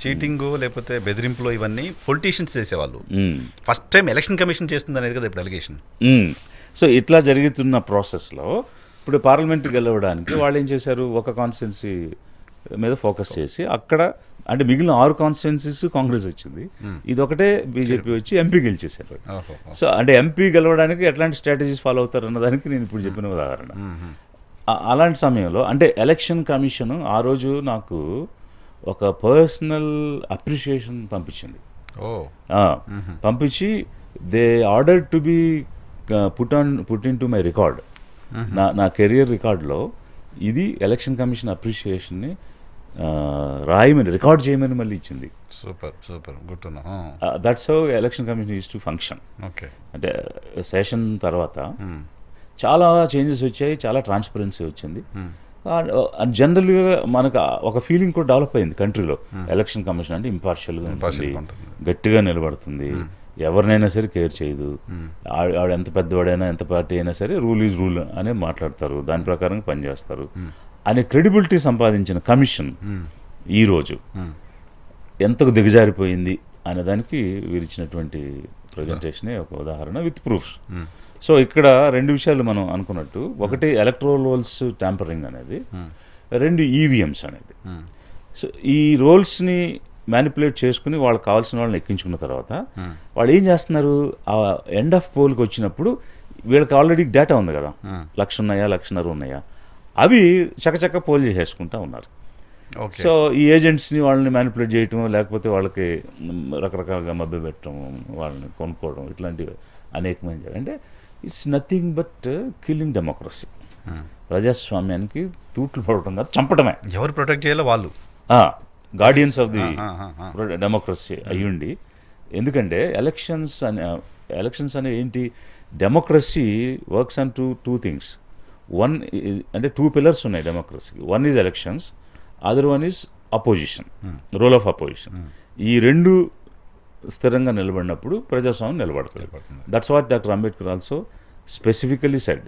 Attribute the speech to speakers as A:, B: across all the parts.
A: Cheating లేకపోతే బెదిరింపులు ఇవన్నీ పొలిటీషియన్స్ చేసేవాళ్ళు. ఫస్ట్ టైం ఎలక్షన్ కమిషన్ చేస్తుంది అనేది కదా ఇప్పుడు అలిగేషన్.
B: సో ఇట్లా జరుగుతున్న ప్రాసెస్లో ఇప్పుడు పార్లమెంట్ గెలవడానికి వాళ్ళు ఏం చేశారు, ఒక కాన్స్టిట్యున్సీ మీద ఫోకస్ చేసి అక్కడ అంటే మిగిలిన 6 కాన్స్టిట్యున్సీస్ కాంగ్రెస్ వచ్చింది, ఇదొకటే బీజేపీ వచ్చి ఎంపీ గెలిచేశారు. సో అంటే ఎంపీ గెలవడానికి ఎట్లాంటి స్ట్రాటజీస్ ఫాలో అవుతారు అన్నదానికి నేను ఇప్పుడు చెప్పిన ఉదాహరణ. అలాంటి సమయంలో అంటే ఎలక్షన్ కమిషన్ ఆ రోజు నాకు ఒక పర్సనల్ అప్రిషియేషన్ పంపించింది. పంపించి they order to be put in to my record, నా కెరియర్ రికార్డులో ఇది ఎలక్షన్ కమిషన్ అప్రిషియేషన్ని రాయమని రికార్డ్ చేయమని మళ్ళీ ఇచ్చింది.
A: Super super good to know.
B: That's how election commission use to function.
A: Okay,
B: అంటే సెషన్ తర్వాత చాలా చేంజెస్ వచ్చాయి, చాలా ట్రాన్స్పరెన్సీ వచ్చింది. జనరల్గా మనకు ఒక ఫీలింగ్ కూడా డెవలప్ అయింది కంట్రీలో. ఎలక్షన్ కమిషన్ అంటే ఇంపార్షియల్గా ఉంటుంది, గట్టిగా నిలబడుతుంది, ఎవరినైనా సరే కేర్ చేయదు, ఆవిడ ఎంత పెద్దవాడైనా ఎంత పార్టీ అయినా సరే రూల్ ఈజ్ రూల్ అనే మాట్లాడతారు, దాని ప్రకారం పనిచేస్తారు అనే క్రెడిబిలిటీ సంపాదించిన కమిషన్ ఈరోజు ఎంతకు దిగజారిపోయింది అనే దానికి వీరిచ్చినటువంటి ప్రజెంటేషనే ఒక ఉదాహరణ విత్ ప్రూఫ్స్. సో ఇక్కడ 2 విషయాలు మనం అనుకున్నట్టు, ఒకటి ఎలక్ట్రల్ రోల్స్ ట్యాంపరింగ్ అనేది, 2 ఈవీఎంస్ అనేది. సో ఈ రోల్స్ని మ్యానిపులేట్ చేసుకుని వాళ్ళకి కావాల్సిన వాళ్ళని ఎక్కించుకున్న తర్వాత వాళ్ళు ఏం చేస్తున్నారు, ఆ ఎండ్ ఆఫ్ పోల్కి వచ్చినప్పుడు వీళ్ళకి ఆల్రెడీ డేటా ఉంది కదా, 1,00,000 ఉన్నాయా 1,50,000 ఉన్నాయా, అవి చకచక్క పోల్ చేసేసుకుంటా ఉన్నారు. సో ఈ ఏజెంట్స్ని వాళ్ళని మ్యానిపులేట్ చేయటం, లేకపోతే వాళ్ళకి రకరకాలుగా మభ్య పెట్టడం, వాళ్ళని కొనుక్కోవడం, ఇట్లాంటివి అనేకమైన. అంటే it's nothing but killing democracy. ప్రజాస్వామ్యానికి తూట్లు పడటం కాదు, చంపటమే.
A: ఎవరు ప్రొటెక్ట్ చేయాలో వాళ్ళు
B: గార్డియన్స్ ఆఫ్ ది డెమోక్రసీ అయ్యుండి. ఎందుకంటే ఎలక్షన్స్ అనే ఏంటి, democracy works on two things. One అంటే 2 పిల్లర్స్ ఉన్నాయి డెమోక్రసీకి. One is elections, other one is opposition, role of opposition. ఈ 2 స్థిరంగా నిలబడినప్పుడు ప్రజాస్వామ్యం నిలబడుతుంది. That's what doctor Ambedkar also specifically said.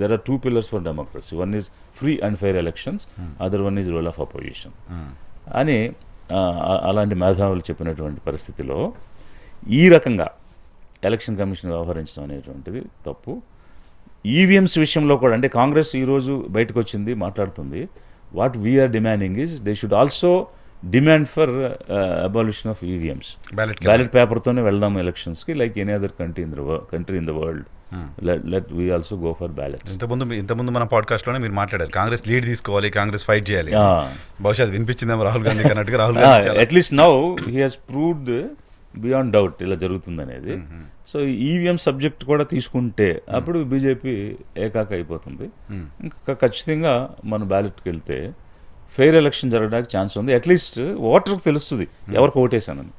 B: There are 2 pillars for democracy. One is free and fair elections, other one is role of opposition అని అలాంటి మేధావులు చెప్పినటువంటి పరిస్థితిలో ఈ రకంగా ఎలక్షన్ కమిషన్ వ్యవహరించడం అనేటువంటిది తప్పు. ఈవీఎంస్ విషయంలో కూడా అంటే కాంగ్రెస్ ఈరోజు బయటకు వచ్చింది, మాట్లాడుతుంది. What we're demanding is they should also demand for abolition of EVMs. Ballot పేపర్తోనే వెళ్దాం ఎలక్షన్స్కి, like any other country in the world. Let we also go for ballots.
A: ఇంతకుముందు మన పాడ్కాస్ట్లోనే మీరు మాట్లాడారు, కాంగ్రెస్ లీడ్ తీసుకోవాలి, కాంగ్రెస్ ఫైట్ చేయాలి. బహుశా అది వినిపించిందేమో రాహుల్ గాంధీ అన్నట్టుగా. Rahul Gandhi
B: at least now he has proved beyond doubt ఇలా జరుగుతుందనేది. సో ఈవీఎం సబ్జెక్ట్ కూడా తీసుకుంటే అప్పుడు బీజేపీ ఏకాక అయిపోతుంది. ఇంకా ఖచ్చితంగా మన బ్యాలెట్కి వెళ్తే ఫెయిర్ ఎలక్షన్ జరగడానికి ఛాన్స్ ఉంది. అట్లీస్ట్ ఓటర్కి తెలుస్తుంది ఎవరికి ఓటేసానని.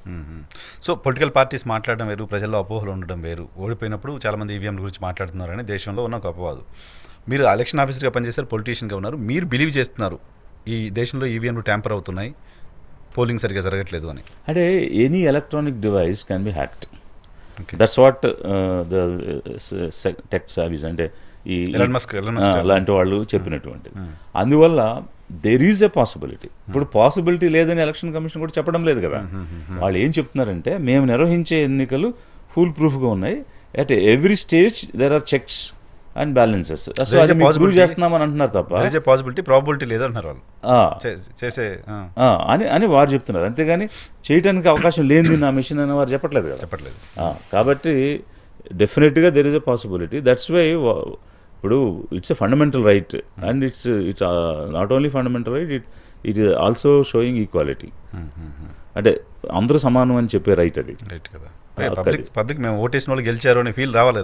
A: సో పొలిటికల్ పార్టీస్ మాట్లాడడం వేరు, ప్రజల్లో అపోహలు ఉండడం వేరు. ఓడిపోయినప్పుడు చాలామంది ఈవీఎం గురించి మాట్లాడుతున్నారని దేశంలో ఉన్న ఒక అపవాదు. మీరు ఎలక్షన్ ఆఫీసర్గా పనిచేశారు, పొలిటీషియన్గా ఉన్నారు, మీరు బిలీవ్ చేస్తున్నారు ఈ దేశంలో ఈవీఎంలు ట్యాంపర్ అవుతున్నాయి, పోలింగ్ సరిగ్గా జరగట్లేదు అని.
B: అంటే any electronic device can be hacked. That's what the tech service అంటే ఈ అలాంటి వాళ్ళు చెప్పినటువంటిది. అందువల్ల దేర్ ఈజ్ ఎ పాసిబిలిటీ. ఇప్పుడు పాసిబిలిటీ లేదని ఎలక్షన్ కమిషన్ కూడా చెప్పడం లేదు కదా. వాళ్ళు ఏం చెప్తున్నారంటే మేము నిర్వహించే ఎన్నికలు ఫుల్ ప్రూఫ్గా ఉన్నాయి, at every stage there are checks and balances. So అది ప్రూవ్ చేస్తున్నామని అంటున్నారు తప్ప
A: పాసిబిలిటీ ప్రాబిలిటీ లేదంటున్నారు వాళ్ళు చేసే
B: అని వారు చెప్తున్నారు. అంతేగాని చేయడానికి అవకాశం లేనిది నా మిషన్ అని వారు చెప్పట్లేదు కదా. కాబట్టి డెఫినెట్గా there is a possibility. That's why ఇప్పుడు it's a fundamental right and it's not only fundamental right, it is also showing equality. అంటే అందరూ సమానం అని చెప్పే రైట్ అది.
A: రైట్ కదా. పబ్లిక్ మేము ఓటేసిన వాళ్ళు గెలిచారు అని ఫీల్ రావాలి.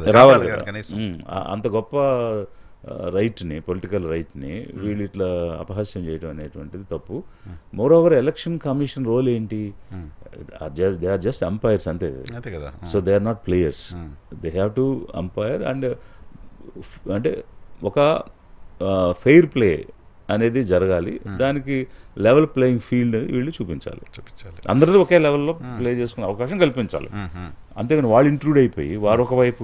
B: అంత గొప్ప రైట్ని, పొలిటికల్ రైట్ని వీళ్ళు ఇట్లా అపహాస్యం చేయడం అనేటువంటిది తప్పు. Moreover election commission role ఏంటి, దే ఆర్ జస్ట్ అంపైర్స్ అంతే
A: కదా.
B: So they are not players, they have to umpire. And అంటే ఒక ఫెయిర్ ప్లే అనేది జరగాలి, దానికి లెవెల్ ప్లేయింగ్ ఫీల్డ్ వీళ్ళు చూపించాలి. అందరూ ఒకే లెవెల్లో ప్లే చేసుకునే అవకాశం కల్పించాలి. అంతేగాని వాళ్ళు ఇంట్రూడ్ అయిపోయి వారు ఒకవైపు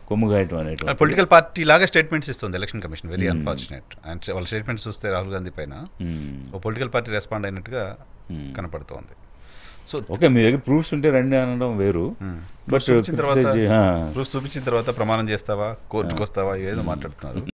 B: కొమ్ము గాయటం అనేటువంటి
A: పొలిటికల్ పార్టీ లాగా స్టేట్మెంట్స్ ఇస్తుంది election commission, very unfortunate. And వాళ్ళ స్టేట్మెంట్స్ చూస్తే రాహుల్ గాంధీ పైన ఓ పొలిటికల్ పార్టీ రెస్పాండ్ అయినట్టుగా కనపడుతోంది. సో
B: ఓకే, మీ దగ్గర ప్రూఫ్స్ ఉంటే రండి అనడం వేరు, బట్
A: ప్రూఫ్ చూపించిన తర్వాత ప్రమాణం చేస్తావా, కోర్టుకు వస్తావా, ఏదో మాట్లాడుతున్నారు.